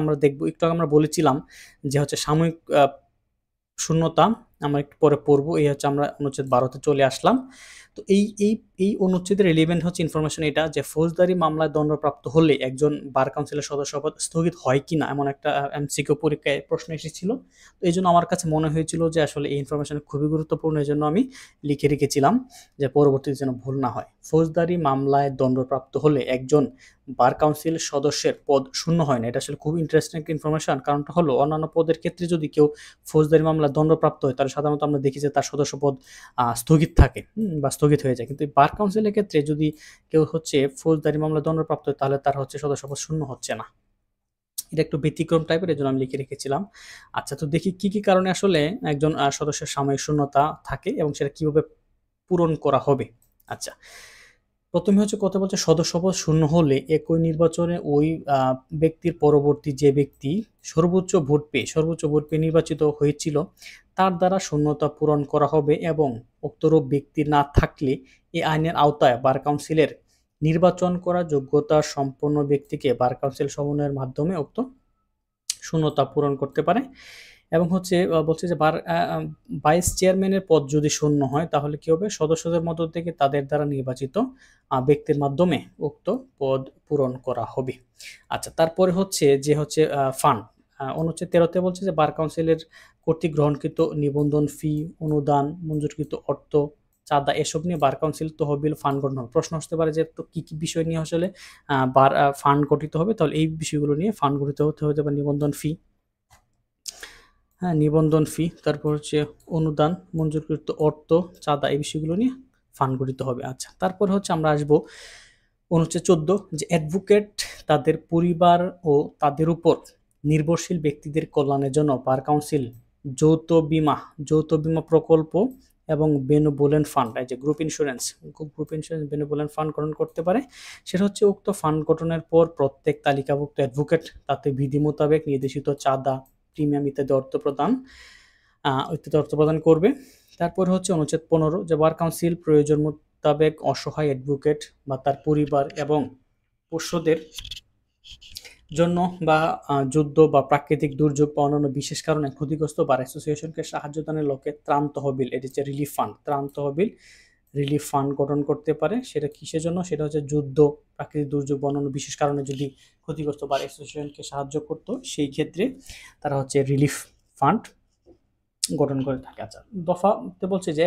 আমরা দেখব। একটু আগে আমরা বলেছিলাম যে হচ্ছে সাময়িক শূন্যতা আমরা একটু পরে পড়বো। এই হচ্ছে আমরা অনুচ্ছেদ 12 তে চলে আসলাম। তো এই অনুচ্ছেদের রিলেভেন্ট হচ্ছে ইনফরমেশন এটা যে ফৌজদারি মামলায় দণ্ডপ্রাপ্ত হলে একজন বার কাউন্সিলের সদস্য পদ স্থগিত হয় কিনা, এমন একটা এমসিকিউ পরীক্ষায় প্রশ্ন এসেছিল। তো এই জন্য আমার কাছে মনে হয়েছিল যে আসলে এই ইনফরমেশন খুবই গুরুত্বপূর্ণ, এই জন্য আমি লিখে রেখেছিলাম যে পরবর্তীতে যেন ভুল না হয়। ফৌজদারি মামলায় দণ্ডপ্রাপ্ত হলে একজন বার কাউন্সিল সদস্যের পদ শূন্য হয় না। এটা আসলে খুব ইন্টারেস্টিং একটা ইনফরমেশন। কারণটা হলো অন্যান্য পদের ক্ষেত্রে যদি কেউ ফৌজদারি মামলা দণ্ডপ্রাপ্ত হয় তাহলে সাধারণত আমরা দেখি যে তার সদস্য পদ স্থগিত থাকে বা স্থগিত হয়ে যায়। কিন্তু বার কাউন্সিলের ক্ষেত্রে যদি কেউ হচ্ছে ফৌজদারি মামলা দণ্ডপ্রাপ্ত হয় তাহলে তার হচ্ছে সদস্য পদ শূন্য হচ্ছে না। এটা একটু ব্যতিক্রম টাইপের, এই জন্য আমি লিখে রেখেছিলাম। আচ্ছা, তো দেখি কি কি কারণে আসলে একজন সদস্যের সাময়িক শূন্যতা থাকে এবং সেটা কিভাবে পূরণ করা হবে। আচ্ছা, প্রথমে হচ্ছে কথা বলছে সদস্যপদ শূন্য হলে একই নির্বাচনে ওই ব্যক্তির পরবর্তী যে ব্যক্তি সর্বোচ্চ ভোট পেয়ে নির্বাচিত হয়েছিল তার দ্বারা শূন্যতা পূরণ করা হবে এবং উক্তরূপ ব্যক্তি না থাকলে এই আইনের আওতায় বার কাউন্সিলের নির্বাচন করা যোগ্যতা সম্পন্ন ব্যক্তিকে বার কাউন্সিল সমন্বয়ের মাধ্যমে উক্ত শূন্যতা পূরণ করতে পারে। এবং হচ্ছে বলছে যে ভাইস চেয়ারম্যানের পদ যদি শূন্য হয় তাহলে কি হবে, সদস্যদের মধ্য থেকে তাদের দ্বারা নির্বাচিত ব্যক্তির মাধ্যমে উক্ত পদ পূরণ করা হবে। আচ্ছা, তারপরে হচ্ছে যে হচ্ছে ফান্ড। অনুচ্ছেদ 13-তে বলছে যে বার কাউন্সিলের কর্তৃক গ্রহণকৃত নিবন্ধন ফি, অনুদান, মঞ্জুরকৃত অর্থ, চাঁদা এসব নিয়ে বার কাউন্সিল তহবিল ফান্ড গঠন হবে। প্রশ্ন আসতে পারে যে তো কি কি বিষয় নিয়ে আসলে বার ফান্ড গঠিত হবে, তাহলে এই বিষয়গুলো নিয়ে ফান্ড গঠিত হতে হবে। নিবন্ধন ফি, হ্যাঁ, নিবন্ধন ফি, তারপর হচ্ছে অনুদান, মঞ্জুরকৃত অর্থ, চাঁদা, এই বিষয়গুলো নিয়ে ফান্ড গঠিত হবে। আচ্ছা, তারপর হচ্ছে আমরা আসবো অনুচ্ছেদ 14 যে অ্যাডভোকেট তাদের পরিবার ও তাদের উপর নির্ভরশীল ব্যক্তিদের কল্যাণের জন্য বার কাউন্সিল যৌথ বীমা প্রকল্প এবং বেনেভোলেন্ট ফান্ড, এই যে গ্রুপ ইন্স্যুরেন্স বেনেভোলেন্ট ফান্ড গঠন করতে পারে। সেটা হচ্ছে উক্ত ফান্ড গঠনের পর প্রত্যেক তালিকাভুক্ত অ্যাডভোকেট তাতে বিধি মোতাবেক নির্দেশিত চাঁদা, প্রিমিয়াম ইত্যাদি অর্থ প্রদান করবে। তারপর হচ্ছে অনুচ্ছেদ 15 যে বার কাউন্সিল প্রয়োজন মোতাবেক অসহায় অ্যাডভোকেট বা তার পরিবার এবং পোষ্যদের জন্য বা যুদ্ধ বা প্রাকৃতিক দুর্যোগ বা অন্যান্য বিশেষ কারণে ক্ষতিগ্রস্ত বার অ্যাসোসিয়েশনকে সাহায্য দানের লক্ষ্যে ত্রাণ তহবিল, এটি হচ্ছে রিলিফ ফান্ড গঠন করতে পারে। সেটা কিসের জন্য, সেটা হচ্ছে যুদ্ধ, প্রাকৃতিক দুর্যোগ বা অন্যান্য বিশেষ কারণে যদি ক্ষতিগ্রস্ত বার অ্যাসোসিয়েশনকে সাহায্য করতো সেই ক্ষেত্রে তারা হচ্ছে রিলিফ ফান্ড গঠন করে থাকে। আচ্ছা, দফাতে বলছে যে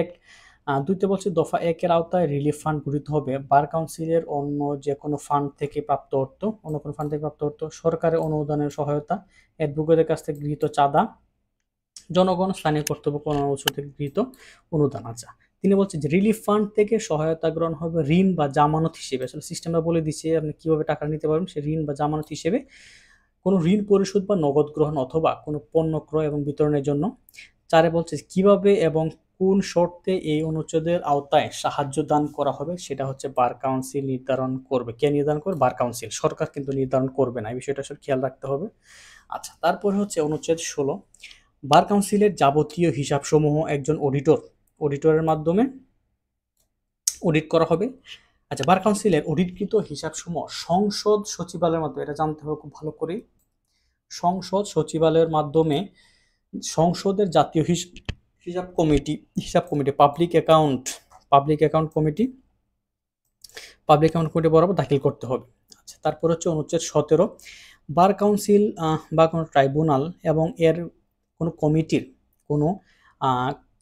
দুইতে বলছে দফা 1-এর আওতায় রিলিফ ফান্ড গঠিত হবে বার কাউন্সিলের অন্য কোনো ফান্ড থেকে প্রাপ্ত অর্থ, সরকারের অনুদানের সহায়তা, অ্যাডভোকেটের কাছ থেকে গৃহীত চাঁদা, জনগণ, স্থানীয় কর্তৃপক্ষ অন্যান্য উৎস থেকে গৃহীত অনুদান। আচ্ছা, তিনি বলছে যে রিলিফ ফান্ড থেকে সহায়তা গ্রহণ হবে ঋণ বা জামানত হিসেবে। আসলে সিস্টেমটা বলে দিচ্ছে আপনি কিভাবে টাকা নিতে পারবেন, সে ঋণ বা জামানত হিসেবে, কোনো ঋণ পরিশোধ বা নগদ গ্রহণ অথবা কোনো পণ্য ক্রয় এবং বিতরণের জন্য। 4-এ বলছে কিভাবে এবং কোন শর্তে এই অনুচ্ছেদের আওতায় সাহায্য দান করা হবে সেটা হচ্ছে বার কাউন্সিল নির্ধারণ করবে। কে নির্ধারণ করবে? বার কাউন্সিল, সরকার কিন্তু নির্ধারণ করবে না। এই বিষয়টা আসলে খেয়াল রাখতে হবে। আচ্ছা, তারপর হচ্ছে অনুচ্ছেদ 16 বার কাউন্সিলের যাবতীয় হিসাবসমূহ একজন অডিটরের মাধ্যমে অডিট করা হবে। আচ্ছা, বার কাউন্সিলের অডিটকৃত হিসাবসমূহ সংসদ সচিবালয়ের মাধ্যমে, এটা জানতে হবে খুব ভালো করে, সংসদ সচিবালয়ের মাধ্যমে সংসদের জাতীয় হিসাব কমিটি পাবলিক অ্যাকাউন্ট কমিটি বরাবর দাখিল করতে হবে। আচ্ছা, তারপর হচ্ছে অনুচ্ছেদ 17 বার কাউন্সিল বা কোনো ট্রাইব্যুনাল এবং এর কোনো কমিটির কোনো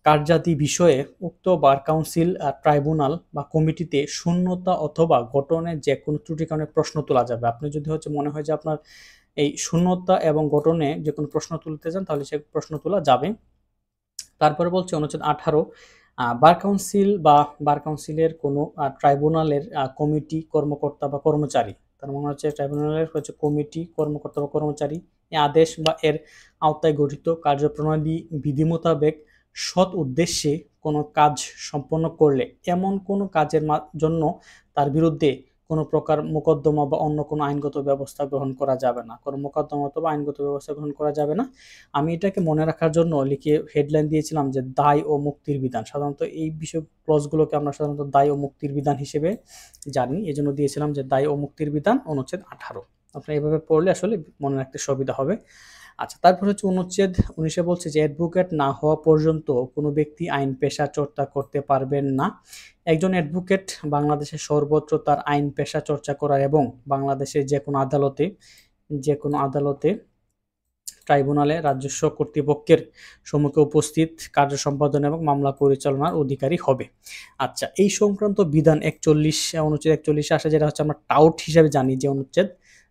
কার্যাদি বিষয়ে উক্ত বার কাউন্সিল, ট্রাইব্যুনাল বা কমিটিতে শূন্যতা অথবা গঠনের যে কোনো ত্রুটির কারণে প্রশ্ন তোলা যাবে। আপনি যদি হচ্ছে মনে হয় যে আপনার এই শূন্যতা এবং গঠনে যে কোনো প্রশ্ন তুলতে চান তাহলে সে প্রশ্ন তোলা যাবে। তারপরে বলছে অনুচ্ছেদ 18 বার কাউন্সিল বা বার কাউন্সিলের কোনো ট্রাইব্যুনালের কমিটি কর্মকর্তা বা কর্মচারী, তার মানে হচ্ছে ট্রাইব্যুনালের হচ্ছে কমিটি কর্মকর্তা বা কর্মচারী এই আদেশ বা এর আওতায় গঠিত কার্যপ্রণালী বিধি মোতাবেক সৎ উদ্দেশ্যে কোনো কাজ সম্পন্ন করলে এমন কোনো কাজের জন্য তার বিরুদ্ধে কোনো প্রকার মোকদ্দমা বা অন্য কোনো আইনগত ব্যবস্থা গ্রহণ করা যাবে না। কোনো মোকদ্দমা অথবা আইনগত ব্যবস্থা গ্রহণ করা যাবে না। আমি এটাকে মনে রাখার জন্য লিখে হেডলাইন দিয়েছিলাম যে দায় ও মুক্তির বিধান। সাধারণত এই বিষয় ক্লজগুলোকে আমরা সাধারণত দায় ও মুক্তির বিধান হিসেবে জানি, এজন্য দিয়েছিলাম যে দায় ও মুক্তির বিধান অনুচ্ছেদ 18। আপনারা এভাবে পড়লে আসলে মনে রাখতে সুবিধা হবে। আচ্ছা, তারপর হচ্ছে অনুচ্ছেদ 19 বলছে যে অ্যাডভোকেট না হওয়া পর্যন্ত কোনো ব্যক্তি আইন পেশা চর্চা করতে পারবেন না। একজন অ্যাডভোকেট বাংলাদেশের সর্বত্র তার আইন পেশা চর্চা করার এবং বাংলাদেশের যে কোনো আদালতে ট্রাইব্যুনালে রাজস্ব কর্তৃপক্ষের সম্মুখে উপস্থিত কার্য সম্পাদন এবং মামলা পরিচালনার অধিকারী হবে। আচ্ছা, এই সংক্রান্ত বিধান 41 অনুচ্ছেদ 41 আসে, যেটা হচ্ছে আমরা টাউট হিসেবে জানি যে অনুচ্ছেদ,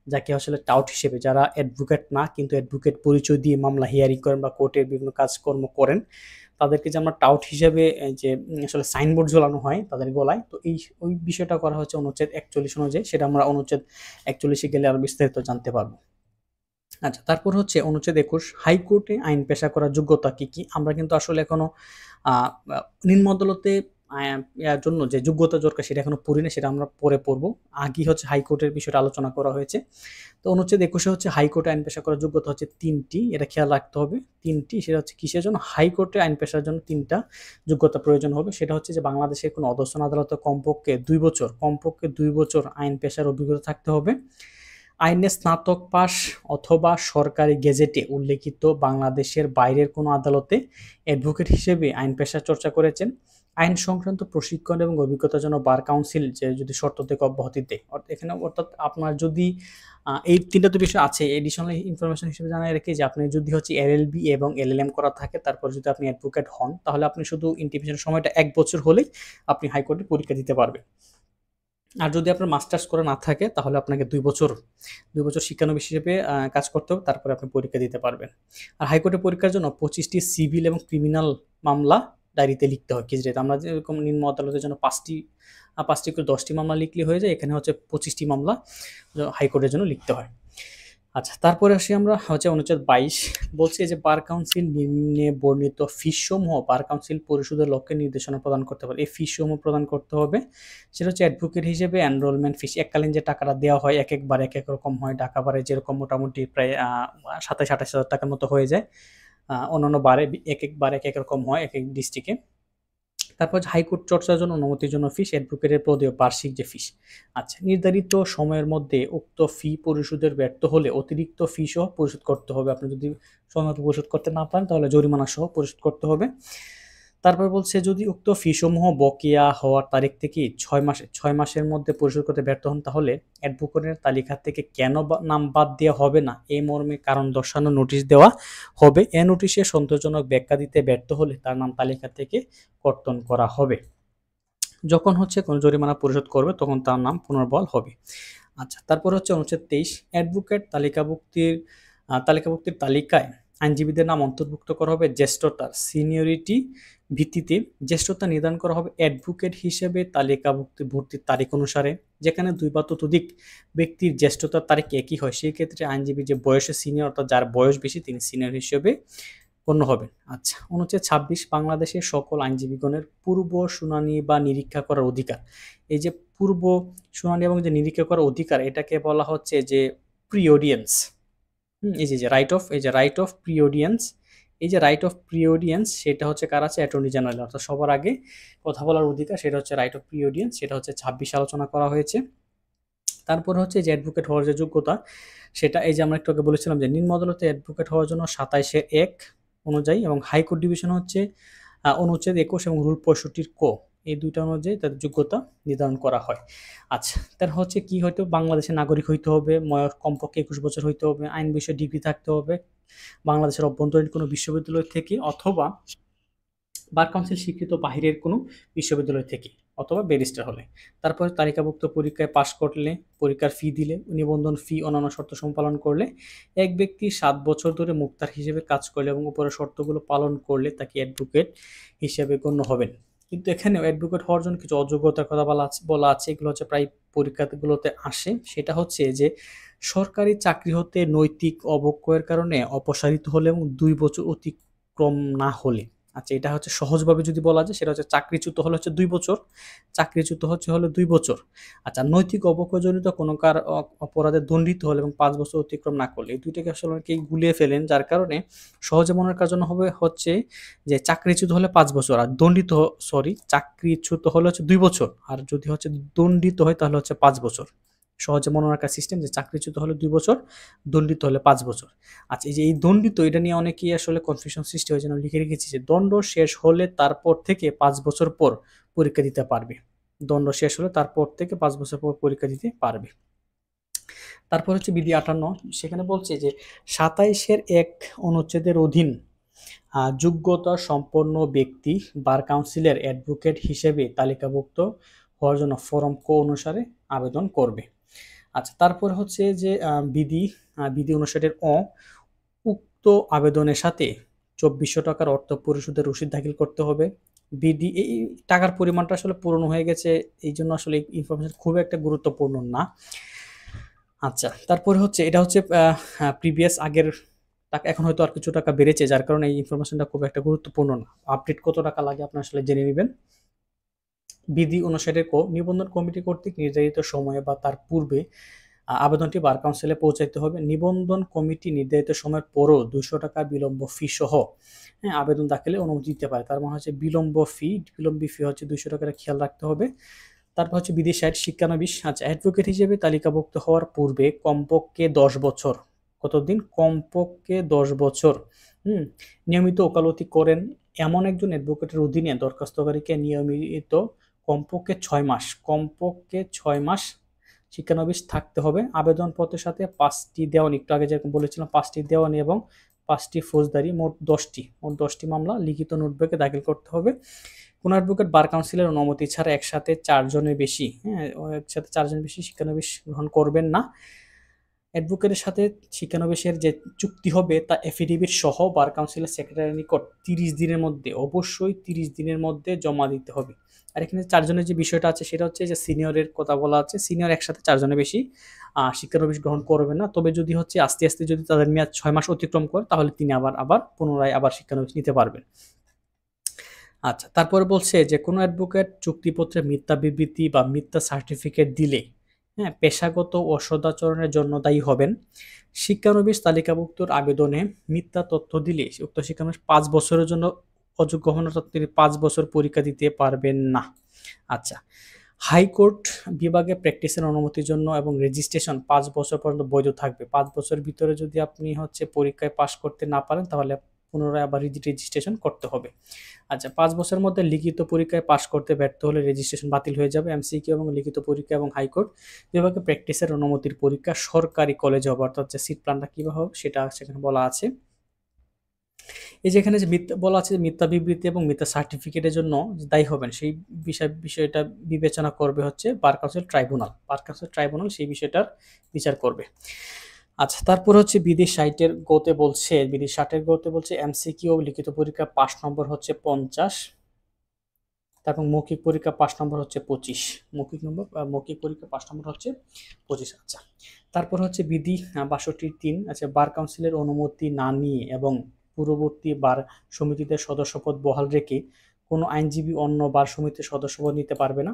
যাকে আসলে টাউট হিসেবে যারা অ্যাডভোকেট না কিন্তু অ্যাডভোকেট পরিচয় দিয়ে মামলা হিয়ারিং করেন বা কোর্টের বিভিন্ন কাজকর্ম করেন, তাদেরকে যে আমরা টাউট হিসেবে যে আসলে সাইনবোর্ড ঝোলানো হয় তাদের গলায়, তো ওই বিষয়টা করা হচ্ছে অনুচ্ছেদ 41 অনুযায়ী। সেটা আমরা অনুচ্ছেদ 41-এ গেলে আরো বিস্তারিত জানতে পারবো। আচ্ছা, তারপর হচ্ছে অনুচ্ছেদ 21 হাইকোর্টে আইন পেশা করার যোগ্যতা কি কি। আমরা কিন্তু আসলে এখনো নিম্ন আদালতে ইয়ার জন্য যে যোগ্যতা দরকার সেটা এখনো পড়ি না, সেটা আমরা পরে পড়বো। আগেই হচ্ছে হাইকোর্টের বিষয়টা আলোচনা করা হয়েছে। তো অনুচ্ছেদ 21 হচ্ছে হাইকোর্টে আইন পেশা করার যোগ্যতা হচ্ছে 3টি, এটা খেয়াল রাখতে হবে। 3টি, সেটা হচ্ছে কিসের জন্য? হাইকোর্টে আইন পেশার জন্য 3টা যোগ্যতা প্রয়োজন হবে। সেটা হচ্ছে যে বাংলাদেশের কোনো অধস্তন আদালতে কমপক্ষে 2 বছর আইন পেশার অভিজ্ঞতা থাকতে হবে, আইনে স্নাতক পাস অথবা সরকারি গেজেটে উল্লেখিত বাংলাদেশের বাইরের কোনো আদালতে অ্যাডভোকেট হিসেবে আইন পেশা চর্চা করেছেন, আইন সংক্রান্ত প্রশিক্ষণ এবং অভিজ্ঞতার জন্য বার কাউন্সিল যে যদি শর্ত থেকে অব্যাহতি দেয়। এখানে অর্থাৎ আপনার যদি এই 3টা তো বিষয় আছে, এডিশনাল ইনফরমেশন হিসেবে জানাই রেখে যে আপনি যদি হচ্ছে এলএলবি এবং এলএলএম করা থাকে, তারপর যদি আপনি অ্যাডভোকেট হন, তাহলে আপনি শুধু ইন্টিমেশনের সময়টা 1 বছর হলেই আপনি হাইকোর্টে পরীক্ষা দিতে পারবেন। আর যদি আপনার মাস্টার্স করা না থাকে তাহলে আপনাকে 2 বছর শিক্ষানবিশ হিসেবে কাজ করতে হবে, তারপরে আপনি পরীক্ষা দিতে পারবেন। আর হাইকোর্টে পরীক্ষার জন্য 25টি সিভিল এবং ক্রিমিনাল মামলা ডায়েরিতে লিখতে হয়। কি যেটা আমরা যেরকম নিম্ন আদালতের জন্য 5টি করে 10টি মামলা লিখলে হয়ে যায়, এখানে হচ্ছে 25টি মামলা হাইকোর্টের জন্য লিখতে হয়। আচ্ছা, তারপরে আসি আমরা হচ্ছে অনুচ্ছেদ 22 বলছে যে বার কাউন্সিল নিম্নে বর্ণিত ফিসমূহ বার কাউন্সিল পরিশোধের লক্ষ্যে নির্দেশনা প্রদান করতে পারে। এই ফিসমূহ প্রদান করতে হবে, সেটা হচ্ছে অ্যাডভোকেট হিসেবে এনরোলমেন্ট ফিস, এককালীন যে টাকাটা দেওয়া হয় এক একবার এক এক রকম হয়। ঢাকা বারে যেরকম মোটামুটি প্রায় 27-28 হাজার টাকার মতো হয়ে যায়, অন্যান্য বারে এক একবার এক এক রকম হয় এক এক ডিস্ট্রিক্টে। তারপর হাইকোর্ট চর্চার জন্য অনুমতির জন্য ফিস, অ্যাডভোকেটের প্রদেয় বার্ষিক যে ফিস। আচ্ছা, নির্ধারিত সময়ের মধ্যে উক্ত ফি পরিশোধের ব্যর্থ হলে অতিরিক্ত ফি সহ পরিশোধ করতে হবে। আপনি যদি সময়মতো পরিশোধ করতে না পারেন তাহলে জরিমানা সহ পরিশোধ করতে হবে। তারপর বলছে যদি উক্ত ফি সমূহ বকেয়া হওয়ার তারিখ থেকে 6 মাসের মধ্যে পরিশোধ করতে ব্যর্থ হন, তাহলে অ্যাডভোকেটের তালিকা থেকে কেন নাম বাদ দেওয়া হবে না এই মর্মে কারণ দর্শানো নোটিশ দেওয়া হবে। এ নোটিশে সন্তোষজনক ব্যাখ্যা দিতে ব্যর্থ হলে তার নাম তালিকা থেকে কর্তন করা হবে। যখন হচ্ছে কোনো জরিমানা পরিশোধ করবে তখন তার নাম পুনর্বহাল হবে। আচ্ছা, তারপর হচ্ছে অনুচ্ছেদ 23 অ্যাডভোকেট তালিকাভুক্তির তালিকায় আইনজীবীদের নাম অন্তর্ভুক্ত করা হবে জ্যেষ্ঠতার সিনিয়রিটি ভিত্তিতে। জ্যেষ্ঠতা নির্ধারণ করা হবে অ্যাডভোকেট হিসেবে ভর্তির তারিখ অনুসারে। যেখানে 2 বা ততোধিক ব্যক্তির জ্যেষ্ঠতার তারিখ একই হয়, সেই ক্ষেত্রে আইনজীবী যে বয়সে সিনিয়র, অর্থাৎ যার বয়স বেশি তিনি সিনিয়র হিসেবে গণ্য হবেন। আচ্ছা, অনুচ্ছেদ 26 বাংলাদেশের সকল আইনজীবীগণের পূর্ব শুনানি বা নিরীক্ষা করার অধিকার। এই যে পূর্ব শুনানি এবং যে নিরীক্ষা করার অধিকার, এটাকে বলা হচ্ছে যে প্রিঅডিয়েন্স। এই যে রাইট অফ প্রিঅডিয়েন্স, এই যে রাইট অফ প্রিঅডিয়েন্স সেটা হচ্ছে কার আছে? অ্যাটর্নি জেনারেল, অর্থাৎ সবার আগে কথা বলার অধিকার, সেটা হচ্ছে রাইট অফ প্রিঅডিয়েন্স, সেটা হচ্ছে 26 আলোচনা করা হয়েছে। তারপর হচ্ছে যে অ্যাডভোকেট হওয়ার যে যোগ্যতা, সেটা এই যে আমরা একটু আগে বলেছিলাম যে নিম্ন আদালতে অ্যাডভোকেট হওয়ার জন্য 27-1 অনুযায়ী, এবং হাইকোর্ট ডিভিশন হচ্ছে অনুচ্ছেদ 21 এবং রুল 65 ক, এই 2টা অনুযায়ী তাদের যোগ্যতা নির্ধারণ করা হয়। আচ্ছা, তার হচ্ছে কি হয়তো বাংলাদেশের নাগরিক হইতে হবে, কমপক্ষে 21 বছর হইতে হবে, আইন বিষয়ে ডিগ্রি থাকতে হবে বাংলাদেশের অভ্যন্তরীণ কোনো বিশ্ববিদ্যালয় থেকে, অথবা বার কাউন্সিল স্বীকৃত বাহিরের কোনো বিশ্ববিদ্যালয় থেকে, অথবা ব্যারিস্টার হলে। তারপরে তালিকাভুক্ত পরীক্ষায় পাশ করলে, পরীক্ষার ফি দিলে, নিবন্ধন ফি অন্যান্য শর্ত সম্পাদন করলে, এক ব্যক্তি 7 বছর ধরে মুক্তার হিসেবে কাজ করলে এবং উপরের শর্তগুলো পালন করলে তাকে অ্যাডভোকেট হিসেবে গণ্য হবেন। কিন্তু এখানেও অ্যাডভোকেট হওয়ার জন্য কিছু অযোগ্যতার কথা বলা আছে, এগুলো হচ্ছে প্রায় পরীক্ষাগুলোতে আসে। সেটা হচ্ছে যে সরকারি চাকরি হতে নৈতিক অবক্ষয়ের কারণে অপসারিত হলে এবং 2 বছর অতিক্রম না হলে। আচ্ছা, এটা হচ্ছে সহজভাবে যদি বলা যায় সেটা হচ্ছে চাকরিচ্যুত হলে হচ্ছে 2 বছর, হলে 2 বছর। আচ্ছা, নৈতিক অবক্ষয়জনিত কোনো অপরাধে দণ্ডিত হলে এবং 5 বছর অতিক্রম না করলে, এই দুইটাকে আসলে অনেকেই গুলিয়ে ফেলেন, যার কারণে সহজে মনে রাখার জন্য হবে হচ্ছে যে চাকরিচ্যুত হলে 5 বছর, আর চাকরিচ্যুত হলে হচ্ছে 2 বছর, আর যদি হচ্ছে দণ্ডিত হয় তাহলে হচ্ছে 5 বছর। সহজে মনে রাখার সিস্টেম যে চাকরিচ্যুত হলে 2 বছর, দণ্ডিত হলে 5 বছর। আচ্ছা, এই যে এই দণ্ডিত, এটা নিয়ে অনেকেই আসলে কনফিউশন সৃষ্টি হয়েছে। আমি লিখে রেখেছি যে দণ্ড শেষ হলে তারপর থেকে 5 বছর পর পরীক্ষা দিতে পারবে। দণ্ড শেষ হলে তারপর থেকে 5 বছর পর পরীক্ষা দিতে পারবে। তারপর হচ্ছে বিধি 58, সেখানে বলছে যে 27-এর 1 অনুচ্ছেদের অধীন যোগ্যতা সম্পন্ন ব্যক্তি বার কাউন্সিলের অ্যাডভোকেট হিসেবে তালিকাভুক্ত হওয়ার জন্য ফরম ক অনুসারে আবেদন করবে। আচ্ছা, তারপর হচ্ছে যে বিধি 59-এর উক্ত আবেদনের সাথে 2400 টাকার অর্থ পরিশোধের রসিদ দাখিল করতে হবে। বিধি এই টাকার পরিমাণটা আসলে পূরণ হয়ে গেছে, এই জন্য আসলে এই ইনফরমেশন খুব একটা গুরুত্বপূর্ণ না। আচ্ছা, তারপরে হচ্ছে এটা হচ্ছে প্রিভিয়াস আগের টাকা, এখন হয়তো আর কিছু টাকা বেড়েছে, যার কারণে এই ইনফরমেশনটা খুব একটা গুরুত্বপূর্ণ না। আপডেট কত টাকা লাগে আপনারা আসলে জেনে নেবেন। বিধি 59-এর ক, নিবন্ধন কমিটি কর্তৃক নির্ধারিত সময়ে বা তার পূর্বে আবেদনটি বার কাউন্সিলে পৌঁছাইতে হবে। নিবন্ধন কমিটি নির্ধারিত সময়ের পরও 200 টাকা বিলম্ব ফি সহ আবেদন দাখিলে অনুমতি দিতে পারে। তার মানে হচ্ছে বিলম্ব ফি হচ্ছে 200 টাকা, খেয়াল রাখতে হবে। তারপর হচ্ছে বিধি 60, শিক্ষানবিশ। আচ্ছা, অ্যাডভোকেট হিসেবে তালিকাভুক্ত হওয়ার পূর্বে কমপক্ষে 10 বছর, কতদিন? কমপক্ষে 10 বছর নিয়মিত ওকালতি করেন এমন একজন অ্যাডভোকেটের অধীনে দরখাস্তকারীকে নিয়মিত কমপক্ষে 6 মাস শিক্ষানবিশ থাকতে হবে। আবেদনপত্রের সাথে 5টি দেওয়ানি, একটু আগে যেরকম বলেছিলাম 5টি দেওয়ানি এবং 5টি ফৌজদারি, মোট 10টি মামলা লিখিত নোটবুকে দাখিল করতে হবে। কোন অ্যাডভোকেট বার কাউন্সিলের অনুমতি ছাড়া একসাথে 4 জনের বেশি শিক্ষানবিশ গ্রহণ করবেন না। অ্যাডভোকেটের সাথে শিক্ষানবিশের যে চুক্তি হবে তা এফিডেভিট সহ বার কাউন্সিলের সেক্রেটারির নিকট 30 দিনের মধ্যে, অবশ্যই 30 দিনের মধ্যে জমা দিতে হবে। আর এখানে 4 জনের যে বিষয়টা আছে সেটা হচ্ছে যে সিনিয়রের কথা বলা আছে। সিনিয়র একসাথে 4 জনের বেশি শিক্ষানবিশ গ্রহণ করবে না। তবে যদি হচ্ছে আস্তে আস্তে যদি তাদের মেয়াদ 6 মাস অতিক্রম করে, তাহলে তিনি আবার পুনরায় শিক্ষানবিশ নিতে পারবেন। আচ্ছা, তারপরে বলছে যে কোনো অ্যাডভোকেট চুক্তিপত্রে মিথ্যা বিবৃতি বা মিথ্যা সার্টিফিকেট দিলে পেশাগত অসদাচরণের জন্য দায়ী হবেন। শিক্ষানবিশ তালিকাভুক্তর আবেদনে মিথ্যা তথ্য দিলে উক্ত শিক্ষানবিশ 5 বছরের জন্য অযোগ্য হন, অর্থাৎ তিনি 5 বছর পরীক্ষা দিতে পারবেন না। আচ্ছা, হাইকোর্ট বিভাগে প্র্যাকটিসের অনুমতির জন্য এবং রেজিস্ট্রেশন 5 বছর পর্যন্ত বৈধ থাকবে। 5 বছরের ভিতরে যদি আপনি পরীক্ষায় পাশ করতে না পারেন, তাহলে পুনরায় আবার রেজিস্ট্রেশন করতে হবে। আচ্ছা, 5 বছরের মধ্যে লিখিত পরীক্ষায় পাশ করতে ব্যর্থ হলে রেজিস্ট্রেশন বাতিল হয়ে যাবে। এমসিকিউ এবং লিখিত পরীক্ষা এবং হাইকোর্ট বিভাগে প্র্যাকটিসের অনুমতির পরীক্ষা সরকারি কলেজে হবে, অর্থাৎ যে সিট প্ল্যানটা কীভাবে হবে সেটা সেখানে বলা আছে। এই যে এখানে যে বলা আছে মিথ্যা বিবৃতি এবং মিথ্যা সার্টিফিকেটের জন্য দায়ী হবেন, সেই বিষয়টা বিবেচনা করবে হচ্ছে বার কাউন্সিল ট্রাইব্যুনাল সেই বিষয়টার বিচার করবে। আচ্ছা, তারপর হচ্ছে বিধি 60-এর গোতে বলছে এমসিকিউ লিখিত পরীক্ষা পাস নম্বর হচ্ছে 50, তারপর মৌখিক পরীক্ষা পাস নম্বর হচ্ছে 25। মৌখিক পরীক্ষা পাস নম্বর হচ্ছে 25। আচ্ছা, তারপর হচ্ছে বিধি 62-3। আচ্ছা, বার কাউন্সিলের অনুমতি না নিয়ে এবং পূর্ববর্তী বার সমিতিতে সদস্যপদ বহাল রেখে কোনো আইনজীবী অন্য বার সমিতির সদস্যপদ নিতে পারবে না।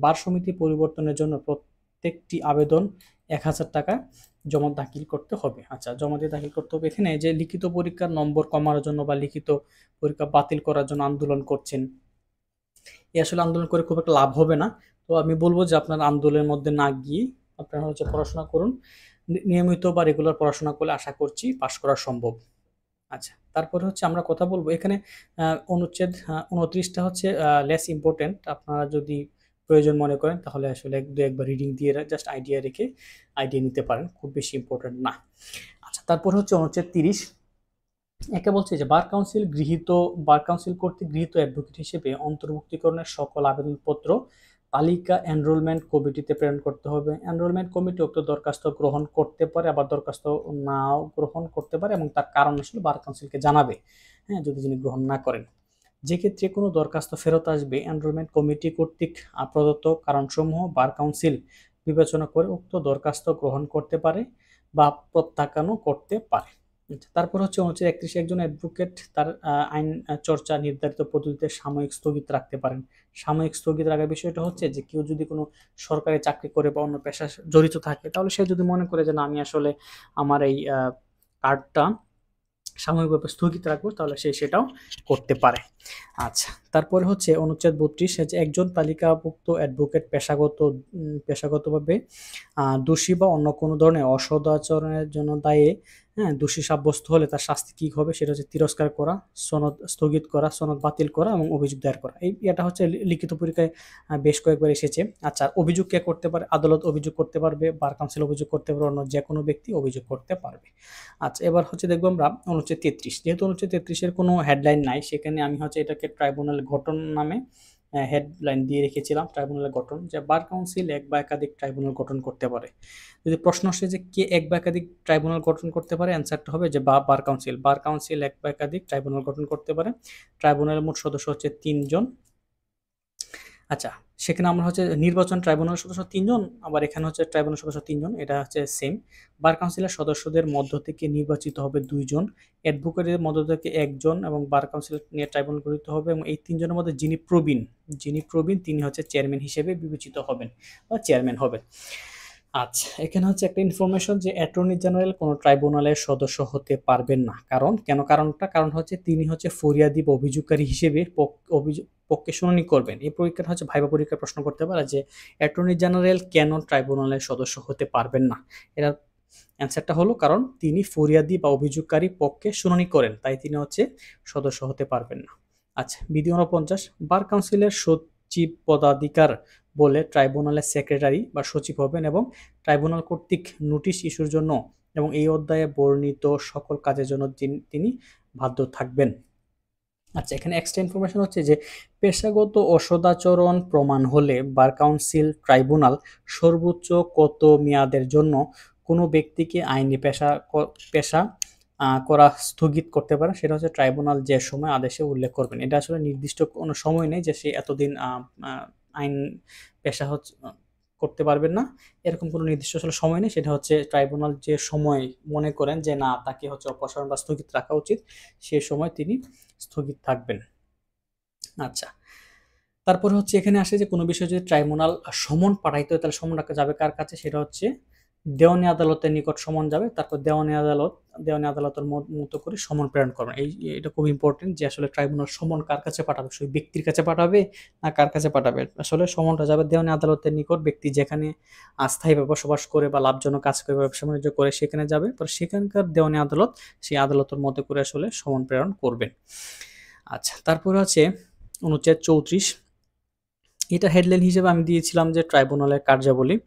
বার সমিতি পরিবর্তনের জন্য প্রত্যেকটি আবেদন 1000 টাকা জমা দাখিল করতে হবে। আচ্ছা, জমা দিয়ে দাখিল করতে হবে। এখানে যে লিখিত পরীক্ষার নম্বর কমানোর জন্য বা লিখিত পরীক্ষা বাতিল করার জন্য আন্দোলন করছেন, আসলে আন্দোলন করে খুব একটা লাভ হবে না। তো আমি বলবো যে আপনার আন্দোলনের মধ্যে না গিয়ে আপনারা পড়াশোনা করুন। নিয়মিত বা রেগুলার পড়াশোনা করলে আশা করছি পাশ করা সম্ভব। আচ্ছা, তারপরে আমরা কথা বলবো এখানে অনুচ্ছেদ 29টা হচ্ছে লেস ইম্পর্টেন্ট। আপনারা যদি প্রয়োজন মনে করেন তাহলে আসলে একবার রিডিং দিয়ে জাস্ট আইডিয়া নিতে পারেন, খুব বেশি ইম্পর্টেন্ট না। আচ্ছা, তারপর হচ্ছে অনুচ্ছেদ 30। একে বলছে যে বার কাউন্সিল কর্তৃক গৃহীত অ্যাডভোকেট হিসেবে অন্তর্ভুক্তিকরণের সকল আবেদনপত্র তালিকা এনরোলমেন্ট কমিটিতে প্রেরণ করতে হবে। এনরোলমেন্ট কমিটি উক্ত দরখাস্ত গ্রহণ করতে পারে, আবার দরখাস্ত নাও গ্রহণ করতে পারে এবং তার কারণ আসলে বার কাউন্সিলকে জানাবে, যদি যিনি গ্রহণ না করেন। যে ক্ষেত্রে কোনো দরখাস্ত ফেরত আসবে, এনরোলমেন্ট কমিটি কর্তৃক প্রদত্ত কারণসমূহ বার কাউন্সিল বিবেচনা করে উক্ত দরখাস্ত গ্রহণ করতে পারে বা প্রত্যাখ্যানও করতে পারে। তারপর হচ্ছে 31, একজন অ্যাডভোকেট তার আইন চর্চা নির্ধারিত পদ্ধতিতে সাময়িক স্থগিত রাখতে পারেন। সাময়িক স্থগিত রাখার বিষয়টা হচ্ছে যে কেউ যদি কোনো সরকারি চাকরি করে বা অন্য পেশায় জড়িত থাকে, তাহলে সে যদি মনে করে যে না, আমি আসলে আমার এই কার্ডটা সাময়িকভাবে স্থগিত রাখবো, তাহলে সে সেটাও করতে পারে। আচ্ছা, তারপরে হচ্ছে অনুচ্ছেদ ৩২ যে একজন তালিকাভুক্ত অ্যাডভোকেট পেশাগতভাবে দোষী বা অন্য কোনো ধরনের অসদাচরণের জন্য দায়ে দোষী সাব্যস্ত হলে তার শাস্তি কি হবে সেটা হচ্ছে তিরস্কার করা, সনদ স্থগিত করা, সনদ বাতিল করা এবং অভিযোগ দায়ের করা। এটা হচ্ছে লিখিত পরীক্ষায় বেশ কয়েকবার এসেছে। আচ্ছা, অভিযোগ কে করতে পারে? আদালত অভিযোগ করতে পারবে, বার কাউন্সিল অভিযোগ করতে পারবে, অন্য যে কোনো ব্যক্তি অভিযোগ করতে পারবে। আচ্ছা, এবার হচ্ছে দেখবো আমরা অনুচ্ছেদ ৩৩। যেহেতু অনুচ্ছেদ ৩৩-এর কোনো হেডলাইন নাই, সেখানে আমি হচ্ছে এটাকে ট্রাইব্যুনাল গঠন নামে হেডলাইন দিয়ে রেখেছিলাম। ট্রাইব্যুনালের গঠন, যে বার কাউন্সিল এক বা একাধিক ট্রাইব্যুনাল গঠন করতে পারে। যদি প্রশ্ন আসে যে কে এক বা একাধিক ট্রাইব্যুনাল গঠন করতে পারে, অ্যান্সারটা হবে যে বার কাউন্সিল। বার কাউন্সিল এক বা একাধিক ট্রাইব্যুনাল গঠন করতে পারে। ট্রাইব্যুনালের মোট সদস্য হচ্ছে ৩ জন। আচ্ছা, সেখানে আমরা হচ্ছে নির্বাচন ট্রাইব্যুনাল সদস্য ৩ জন, আবার এখানে হচ্ছে ট্রাইব্যুনাল সদস্য ৩ জন, এটা হচ্ছে সেম। বার কাউন্সিলের সদস্যদের মধ্য থেকে নির্বাচিত হবে ২ জন, অ্যাডভোকেটের মধ্য থেকে ১ জন এবং বার কাউন্সিল নিয়ে ট্রাইব্যুনাল গঠিত হবে এবং এই ৩ জনের মধ্যে যিনি প্রবীণ তিনি হচ্ছে চেয়ারম্যান হিসেবে বিবেচিত হবেন বা চেয়ারম্যান হবেন। আচ্ছা, এখানে হচ্ছে একটা ইনফরমেশন যে অ্যাটর্নি জেনারেল কোনো ট্রাইব্যুনালের সদস্য হতে পারবেন না। কারণ হচ্ছে তিনি হচ্ছে ফরিয়াদি বা অভিযোগকারী হিসেবে পক্ষে শুনানি করবেন। এই পরীক্ষাটা হচ্ছে ভাইবা পরীক্ষায় প্রশ্ন করতে পারে যে অ্যাটর্নি জেনারেল কেন ট্রাইব্যুনালের সদস্য হতে পারবেন না। এটার অ্যান্সারটা হলো কারণ তিনি ফরিয়াদি বা অভিযোগকারী পক্ষে শুনানি করেন, তাই তিনি হচ্ছে সদস্য হতে পারবেন না। আচ্ছা, বিধি ৪৯, বার কাউন্সিলের সচিব পদাধিকার বলে ট্রাইব্যুনালের সেক্রেটারি বা সচিব হবেন এবং ট্রাইব্যুনাল কর্তৃক নোটিশ ইস্যুর জন্য এবং এই অধ্যায়ে বর্ণিত সকল কাজের জন্য তিনি বাধ্য থাকবেন। আচ্ছা, এখানে এক্সট্রা ইনফরমেশন হচ্ছে যে পেশাগত অসদাচরণ প্রমাণ হলে বার কাউন্সিল ট্রাইব্যুনাল সর্বোচ্চ কত মেয়াদের জন্য কোনো ব্যক্তিকে আইনি পেশা করা স্থগিত করতে পারে, সেটা হচ্ছে ট্রাইব্যুনাল যে সময় আদেশে উল্লেখ করবেন। এটা আসলে নির্দিষ্ট কোনো সময় নেই যে সে এতদিন আইন পেশা হচ্ছে করতে পারবেন না, এরকম কোনো নির্দিষ্ট আসলে সময় নেই। সেটা হচ্ছে ট্রাইব্যুনাল যে সময় মনে করেন যে না তাকে হচ্ছে অপসারণ বা স্থগিত রাখা উচিত, সে সময় তিনি স্থগিত থাকবেন। আচ্ছা, তারপরে হচ্ছে এখানে আসে যে কোনো বিষয়ে যদি ট্রাইব্যুনাল সমন পাঠাইতে হয় তাহলে সমন রাখা যাবে কার কাছে, সেটা হচ্ছে দেওয়ানি আদালতের নিকট সমন যাবে, তারপর দেওয়ানি আদালতের মতো করে সমন প্রেরণ করবেন। এটা খুব ইম্পর্টেন্ট যে আসলে ট্রাইব্যুনাল সমন কার কাছে পাঠাবে, সেই ব্যক্তির কাছে পাঠাবে না কার কাছে পাঠাবে। আসলে সমনটা যাবে দেওয়ানি আদালতের নিকট, ব্যক্তি যেখানে স্থায়ীভাবে বসবাস করে বা লাভজনক কাজ করে ব্যবসা বাণিজ্য করে সেখানে যাবে, তো সেখানকার দেওয়ানি আদালত সেই আদালতের মতো করে আসলে সমন প্রেরণ করবেন। আচ্ছা, তারপরে আছে অনুচ্ছেদ ৩৪। এটা হেডলাইন হিসেবে আমি দিয়েছিলাম যে ট্রাইব্যুনালের কার্যাবলী।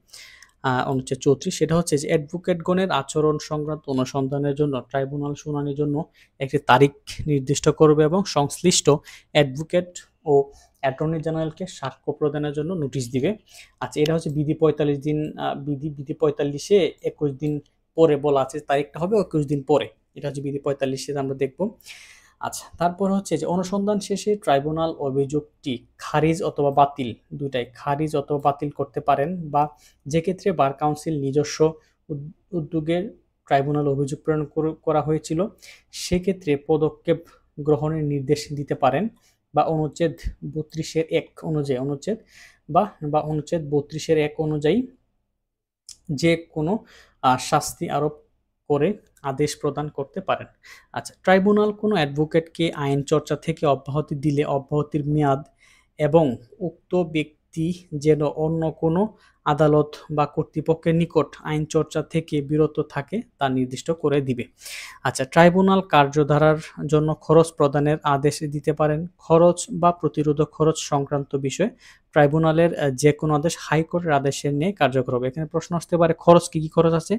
অনুচ্ছেদ ৩৪ সেটা হচ্ছে যে অ্যাডভোকেটগণের আচরণ সংক্রান্ত অনুসন্ধানের জন্য ট্রাইব্যুনাল শুনানির জন্য একটি তারিখ নির্দিষ্ট করবে এবং সংশ্লিষ্ট অ্যাডভোকেট ও অ্যাটর্নি জেনারেলকে সাক্ষ্য প্রদানের জন্য নোটিশ দিবে। আচ্ছা, এটা হচ্ছে বিধি ৪৫ দিন, বিধি ৪৫-এ ২১ দিন পরে বলা আছে, তারিখটা হবে ২১ দিন পরে। এটা হচ্ছে বিধি ৪৫-এ আমরা দেখব। আচ্ছা, তারপর হচ্ছে যে অনুসন্ধান শেষে ট্রাইব্যুনাল অভিযোগটি খারিজ অথবা বাতিল, দুইটাই খারিজ অথবা বাতিল করতে পারেন, বা যে ক্ষেত্রে বার কাউন্সিল নিজস্ব উদ্যোগে ট্রাইব্যুনাল অভিযোগ প্রেরণ করা হয়েছিল সেক্ষেত্রে পদক্ষেপ গ্রহণের নির্দেশ দিতে পারেন, বা অনুচ্ছেদ ৩২-এর ১ অনুযায়ী অনুচ্ছেদ ৩২-এর ১ অনুযায়ী যে কোনো শাস্তি আরোপ করে আদেশ প্রদান করতে পারেন। আচ্ছা, ট্রাইব্যুনাল কোনো অ্যাডভোকেটকে আইন চর্চা থেকে অব্যাহতি দিলে অব্যাহতির মেয়াদ এবং উক্ত ব্যক্তি যেন অন্য কোনো আদালত বা কর্তৃপক্ষের নিকট আইন চর্চা থেকে বিরত থাকে তা নির্দিষ্ট করে দিবে। আচ্ছা, ট্রাইব্যুনাল কার্যধারার জন্য খরচ প্রদানের আদেশ দিতে পারেন। খরচ বা প্রতিরোধক খরচ সংক্রান্ত বিষয়ে ট্রাইব্যুনালের যে কোনো আদেশ হাইকোর্টের আদেশের নিয়ে কার্যকর হবে। এখানে প্রশ্ন আসতে পারে খরচ কি কি খরচ আছে,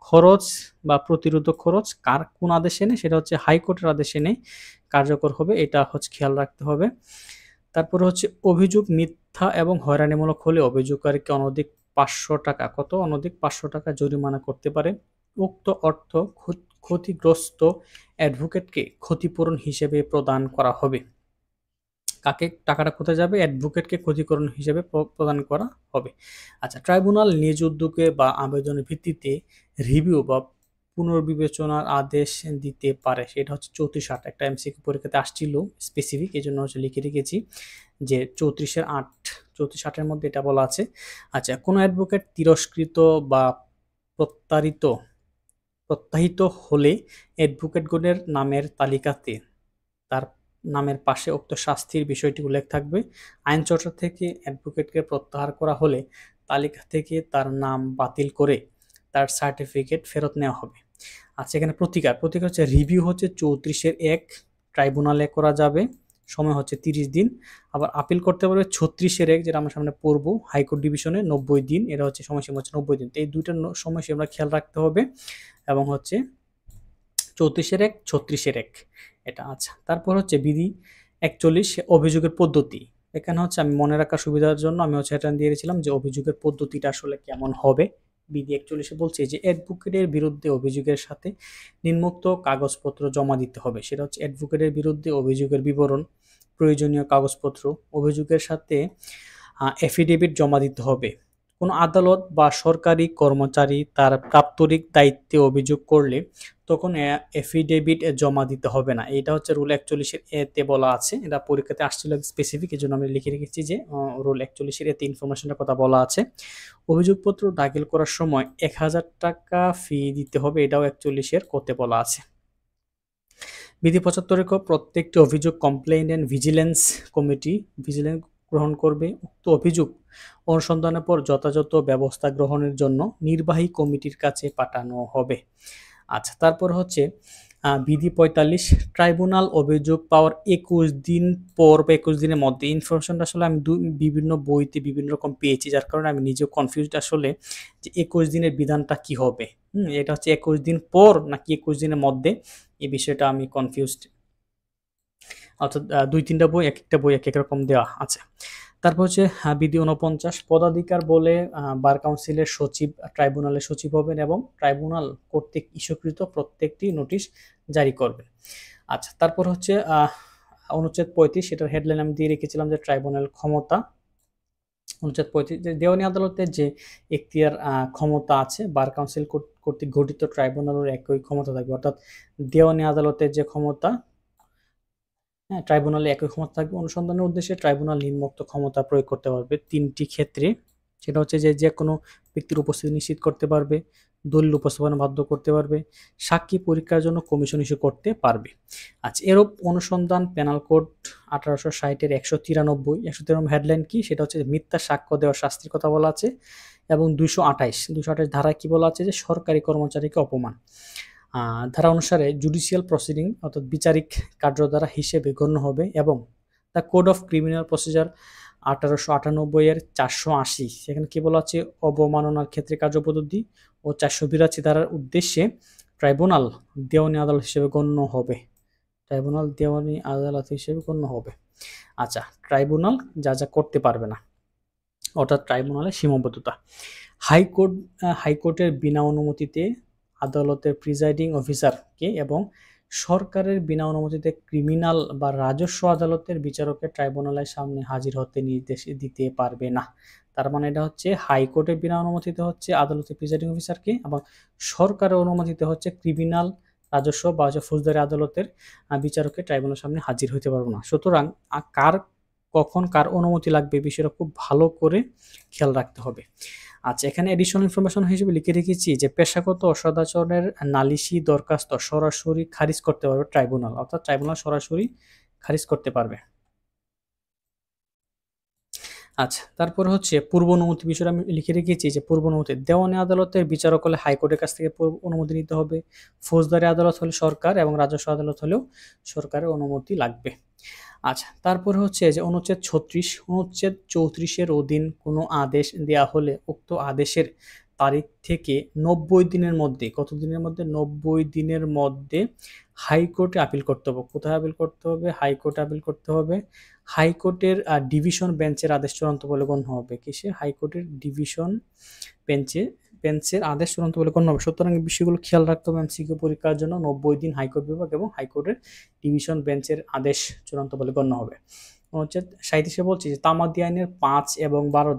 খরচ বা প্রতিরোধক খরচ কোন আদেশে নেই, সেটা হচ্ছে হাইকোর্টের আদেশে নেই কার্যকর হবে, এটা হচ্ছে খেয়াল রাখতে হবে। তারপরে হচ্ছে অভিযোগ মিথ্যা এবং হয়রানিমূলক হলে অভিযোগকারীকে অনধিক ৫০০ টাকা অনধিক ৫০০ টাকা জরিমানা করতে পারে। উক্ত অর্থ ক্ষতিগ্রস্ত অ্যাডভোকেটকে ক্ষতিপূরণ হিসেবে প্রদান করা হবে। কাকে টাকাটা কোথায় যাবে? অ্যাডভোকেটকে ক্ষতিপূরণ হিসেবে প্রদান করা হবে। আচ্ছা, ট্রাইব্যুনাল নিজ উদ্যোগে বা আবেদনের ভিত্তিতে রিভিউ বা পুনর্বিবেচনার আদেশ দিতে পারে, সেটা হচ্ছে ৩৪-৮। একটা এমসিকিউ পরীক্ষাতে আসছিল স্পেসিফিক, এই জন্য হচ্ছে লিখে রেখেছি যে ৩৪-৮ মধ্যে এটা বলা আছে। আচ্ছা, কোনো অ্যাডভোকেট তিরস্কৃত বা প্রত্যাহিত হলে অ্যাডভোকেটগণের নামের তালিকাতে তার নামের পাশে উক্ত শাস্তির বিষয়টি উল্লেখ থাকবে। আইন চর্চা থেকে অ্যাডভোকেটকে প্রত্যাহার করা হলে তালিকা থেকে তার নাম বাতিল করে তার সার্টিফিকেট ফেরত নেওয়া হবে। আচ্ছা, এখানে প্রতিকার হচ্ছে রিভিউ হচ্ছে 34-1 ট্রাইব্যুনালে করা যাবে, সময় হচ্ছে 30 দিন। আবার আপিল করতে পারবে 36-1, যেটা আমরা সামনে পড়বো, হাইকোর্ট ডিভিশনে 90 দিন, এটা হচ্ছে সময়সীমা হচ্ছে 90 দিন। তো এই দুইটা সময়সীমা খেয়াল রাখতে হবে, এবং হচ্ছে 34-1, 36-1 এটা। আচ্ছা, তারপর হচ্ছে বিধি 41 অভিযোগের পদ্ধতি। এখানে হচ্ছে আমি মনে রাখার সুবিধার জন্য আমি হচ্ছে এটা দিয়ে দিয়েছিলাম যে অভিযোগের পদ্ধতিটা আসলে কেমন হবে। বিধি 41 বলছে যে অ্যাডভোকেটের বিরুদ্ধে অভিযোগের সাথে নিম্নোক্ত কাগজপত্র জমা দিতে হবে। সেটা হচ্ছে অ্যাডভোকেটের বিরুদ্ধে অভিযোগের বিবরণ, প্রয়োজনীয় কাগজপত্র, অভিযোগের সাথে এফিডেভিট জমা দিতে হবে। কোনো আদালত বা সরকারি কর্মচারী তার প্রাত্যরিক দায়িত্বে অভিযোগ করলে তখন এফিডেভিট জমা দিতে হবে না। এটা হচ্ছে রুল 41-এর এতে বলা আছে। এটা পরীক্ষাতে আসছিল স্পেসিফিক, এই জন্য আমি লিখে রেখেছি যে রুল 41-এর এতে ইনফরমেশনটার কথা বলা আছে। অভিযোগপত্র দাখিল করার সময় 1000 টাকা ফি দিতে হবে, এটাও 41-এর কোতে বলা আছে। বিধি 75 প্রত্যেকটি অভিযোগ complain and vigilance committee vigilance গ্রহণ করবে। উক্ত অভিযোগ অনুসন্ধানের পর যথাযথ ব্যবস্থা গ্রহণের জন্য নির্বাহী কমিটির কাছে পাঠানো হবে। আচ্ছা, তারপর হচ্ছে বিধি 45 ট্রাইব্যুনাল অভিযোগ পাওয়ার 21 দিন পর বা 21 দিনের মধ্যে। ইনফরমেশনটা আসলে আমি বিভিন্ন বইতে বিভিন্ন রকম পেয়েছি, যার কারণে আমি নিজেও কনফিউজড আসলে যে 21 দিনের বিধানটা কি হবে। এটা হচ্ছে 21 দিন পর নাকি 21 দিনের মধ্যে, এই বিষয়টা আমি কনফিউজড। অর্থাৎ 2-3টা বই, এক একটা বই এক এক রকম দেওয়া আছে। তারপর হচ্ছে বিধি 49 পদাধিকার বলে বার কাউন্সিলের সচিব ট্রাইব্যুনালের সচিব হবেন এবং ট্রাইব্যুনাল কর্তৃক ইস্যুকৃত প্রত্যেকটি নোটিশ জারি করবেন। আচ্ছা, তারপর হচ্ছে অনুচ্ছেদ 35, সেটার হেডলাইন আমি দিয়ে রেখেছিলাম যে ট্রাইব্যুনাল ক্ষমতা। অনুচ্ছেদ 35 যে দেওয়ানি আদালতের যে এখতিয়ার ক্ষমতা আছে বার কাউন্সিল কর্তৃক গঠিত ট্রাইব্যুনালের একই ক্ষমতা থাকবে। অর্থাৎ দেওয়ানি আদালতের যে ক্ষমতা, হ্যাঁ, ট্রাইব্যুনালে একই ক্ষমতা থাকবে। অনুসন্ধানের উদ্দেশ্যে ট্রাইব্যুনাল নিম্নোক্ত ক্ষমতা প্রয়োগ করতে পারবে 3টি ক্ষেত্রে। সেটা হচ্ছে যে কোনো ব্যক্তির উপস্থিতি নিশ্চিত করতে পারবে, দলিল উপস্থাপনা বাধ্য করতে পারবে, সাক্ষী পরীক্ষার জন্য কমিশন ইস্যু করতে পারবে। আচ্ছা, এরূপ অনুসন্ধান পেনাল কোড 1860-এর 193 হেডলাইন কি, সেটা হচ্ছে মিথ্যা সাক্ষ্য দেওয়ার শাস্তির কথা বলা আছে। এবং 228 ধারায় কি বলা আছে যে সরকারি কর্মচারীকে অপমান। ধারা অনুসারে জুডিশিয়াল প্রসিডিং অর্থাৎ বিচারিক কার্যধারা হিসেবে গণ্য হবে। এবং the code of criminal procedure 1898-এর 480, সেখানে কি বলা আছে অবমাননার ক্ষেত্রে কার্যপদ্ধতি, ও 482 ধারার উদ্দেশ্যে ট্রাইব্যুনাল দেওয়ানি আদালত হিসেবে গণ্য হবে। ট্রাইব্যুনাল দেওয়ানি আদালত হিসেবে গণ্য হবে। আচ্ছা, ট্রাইব্যুনাল যা যা করতে পারবে না, অর্থাৎ ট্রাইব্যুনালের সীমাবদ্ধতা। হাইকোর্টের বিনা অনুমতিতে আদালতের প্রিজাইডিং অফিসারকে এবং সরকারের বিনা অনুমতিতে ক্রিমিনাল বা রাজস্ব আদালতের বিচারককে ট্রাইব্যুনালের সামনে হাজির হতে নির্দেশ দিতে পারবে না। তার মানে এটা হচ্ছে হাইকোর্টের বিনা অনুমতিতে হচ্ছে আদালতের প্রিজাইডিং অফিসারকে, এবং সরকারের অনুমতিতে হচ্ছে ক্রিমিনাল, রাজস্ব বা ফৌজদারি আদালতের বিচারককে ট্রাইব্যুনালের সামনে হাজির হতে পারবে না। সুতরাং কখন কার অনুমতি লাগবে বিষয়টা খুব ভালো করে খেয়াল রাখতে হবে। আচ্ছা, এখানে এডিশনাল ইনফরমেশন হিসেবে লিখে রেখেছি যে পেশাগত অসদাচরণের নালিশি দরখাস্ত সরাসরি খারিজ করতে পারবে ট্রাইব্যুনাল, অর্থাৎ ট্রাইব্যুনাল সরাসরি খারিজ করতে পারবে। আচ্ছা, তারপর হচ্ছে পূর্ব অনুমতি বিষয়টা আমি লিখে রেখেছি যে পূর্ব অনুমতি দেওয়ানি আদালতের বিচারক হলে হাইকোর্টের কাছ থেকে পূর্ব অনুমতি নিতে হবে, ফৌজদারি আদালত হলে সরকার, এবং রাজস্ব আদালত হলেও সরকারের অনুমতি লাগবে। আচ্ছা, তারপরে হচ্ছে যে অনুচ্ছেদ 34-এর অধীন কোনো আদেশ দেয়া হলে উক্ত আদেশের তারিখ থেকে 90 দিনের মধ্যে, কত দিনের মধ্যে, 90 দিনের মধ্যে হাইকোর্টে আপিল করতে হবে। কোথায় আপিল করতে হবে? হাইকোর্টে আপিল করতে হবে। হাইকোর্টের ডিভিশন বেঞ্চের আদেশ চূড়ান্ত বলে গণ্য হবে। কিসে? হাইকোর্টের ডিভিশন বেঞ্চের আদেশ চূড়ান্ত বলে গণ্য হবে। সুতরাং এই বিষয়গুলো খেয়াল রাখতে হবে এমসিকিউ পরীক্ষার জন্য। 90 দিন হাইকোর্ট বিভাগ এবং হাইকোর্টের ডিভিশন বেঞ্চের আদেশ চূড়ান্ত বলে গণ্য হবে। অনুচ্ছেদ 37 বলছে যে তামাদি আইনের 5 এবং 12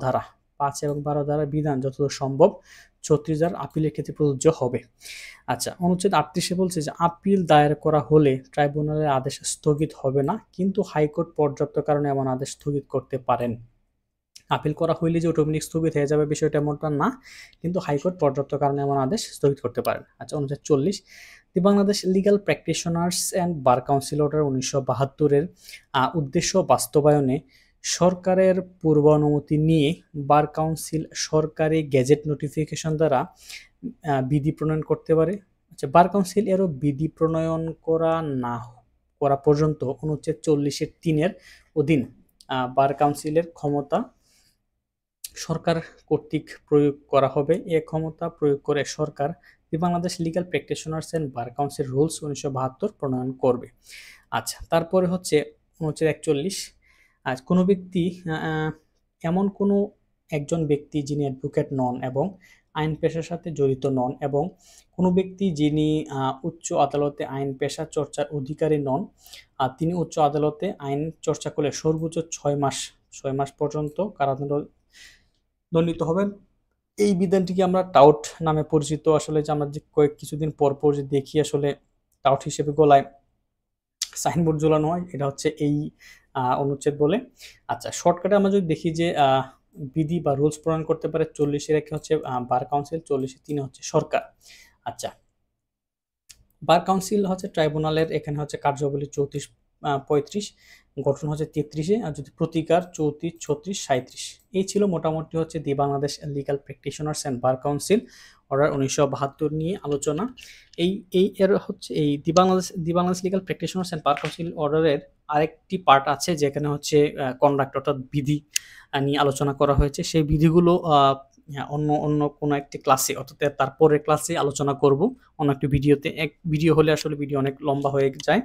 ধারার বিধান যতদূর সম্ভব 36 ধারার আপিলের ক্ষেত্রে প্রযোজ্য হবে। আচ্ছা, অনুচ্ছেদ 38 বলছে যে আপিল দায়ের করা হলে ট্রাইব্যুনালের আদেশ স্থগিত হবে না, কিন্তু হাইকোর্ট পর্যাপ্ত কারণে এমন আদেশ স্থগিত করতে পারেন। আপিল করা হইলে যে অটোমেটিক স্থগিত হয়ে যাবে বিষয়টা এমনটা না, কিন্তু হাইকোর্ট পর্যাপ্ত কারণে এমন আদেশ স্থগিত করতে পারেন। আচ্ছা, অনুচ্ছেদ 40 the Bangladesh legal practitioners and bar council order 1972-এর উদ্দেশ্য বাস্তবায়নে সরকারের পূর্ব অনুমতি নিয়ে বার কাউন্সিল সরকারি গেজেট নোটিফিকেশন দ্বারা বিধি প্রণয়ন করতে পারে। আচ্ছা, বার কাউন্সিল এরও বিধি প্রণয়ন করা পর্যন্ত অনুচ্ছেদ 40-এর 3-এর অধীন বার কাউন্সিলের ক্ষমতা সরকার কর্তৃক প্রয়োগ করা হবে। এ ক্ষমতা প্রয়োগ করে সরকার the Bangladesh legal practitioners and bar council rules 1972 প্রণয়ন করবে। আচ্ছা, তারপরে হচ্ছে অনুচ্ছেদ 41। আজ কোনো ব্যক্তি এমন কোনো একজন ব্যক্তি যিনি অ্যাডভোকেট নন এবং আইন পেশার সাথে জড়িত নন এবং কোনো ব্যক্তি যিনি উচ্চ আদালতে আইন পেশা চর্চার অধিকারী নন, তিনি উচ্চ আদালতে আইন চর্চা করলে সর্বোচ্চ 6 মাস পর্যন্ত কারাদণ্ডিত হবেন। এই বিধানটিকে আমরা টাউট নামে পরিচিত। আসলে যে আমরা যে কিছুদিন পর যে দেখি আসলে টাউট হিসেবে গলায় সাইনবোর্ড ঝোলানো হয়, এটা হচ্ছে এই অনুচ্ছেদ বলে। আচ্ছা, শর্টকাটে আমরা যদি দেখি যে বিধি বা রুলস প্রণয়ন করতে পারে 40-এর 1 হচ্ছে বার কাউন্সিল, 40-এর 3 হচ্ছে সরকার। আচ্ছা, বার কাউন্সিল হচ্ছে ট্রাইব্যুনালের, এখানে হচ্ছে কার্যাবলী 34-35, গঠন হচ্ছে 33-এ, আর যদি প্রতিকার 34, 36, 37। এই ছিল মোটামুটি হচ্ছে the Bangladesh legal practitioners and bar council order 1972 নিয়ে আলোচনা। এর হচ্ছে এই the Bangladesh legal practitioners and bar council অর্ডারের আরেকটি পার্ট আছে যেখানে হচ্ছে কন্ডাক্ট অর্থাৎ বিধি নিয়ে আলোচনা করা হয়েছে। সেই বিধিগুলো অন্য কোনো একটি ক্লাসে অর্থাৎ তারপরের ক্লাসে আলোচনা করব অন্য একটি ভিডিওতে। এক ভিডিও হলে আসলে ভিডিও অনেক লম্বা হয়ে যায়।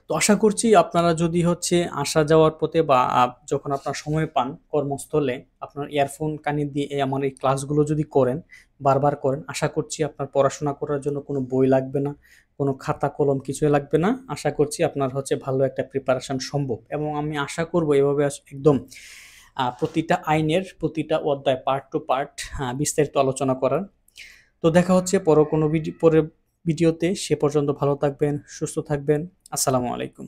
তো আশা করছি আপনারা যদি হচ্ছে আসা যাওয়ার পথে বা যখন আপনার সময় পান কর্মস্থলে আপনার ইয়ারফোন কানে দিয়ে আমার এই ক্লাসগুলো যদি করেন, বারবার করেন, আশা করছি আপনার পড়াশোনা করার জন্য কোনো বই লাগবে না, কোনো খাতা কলম কিছুই লাগবে না। আশা করছি আপনার হচ্ছে ভালো একটা প্রিপারেশন সম্ভব এবং আমি আশা করব এভাবে একদম প্রতিটা আইনের প্রতিটা অধ্যায় পার্ট টু পার্ট বিস্তারিত আলোচনা করার। তো দেখা হচ্ছে পরের ভিডিওতে। সে পর্যন্ত ভালো থাকবেন, সুস্থ থাকবেন। আসসালামু আলাইকুম।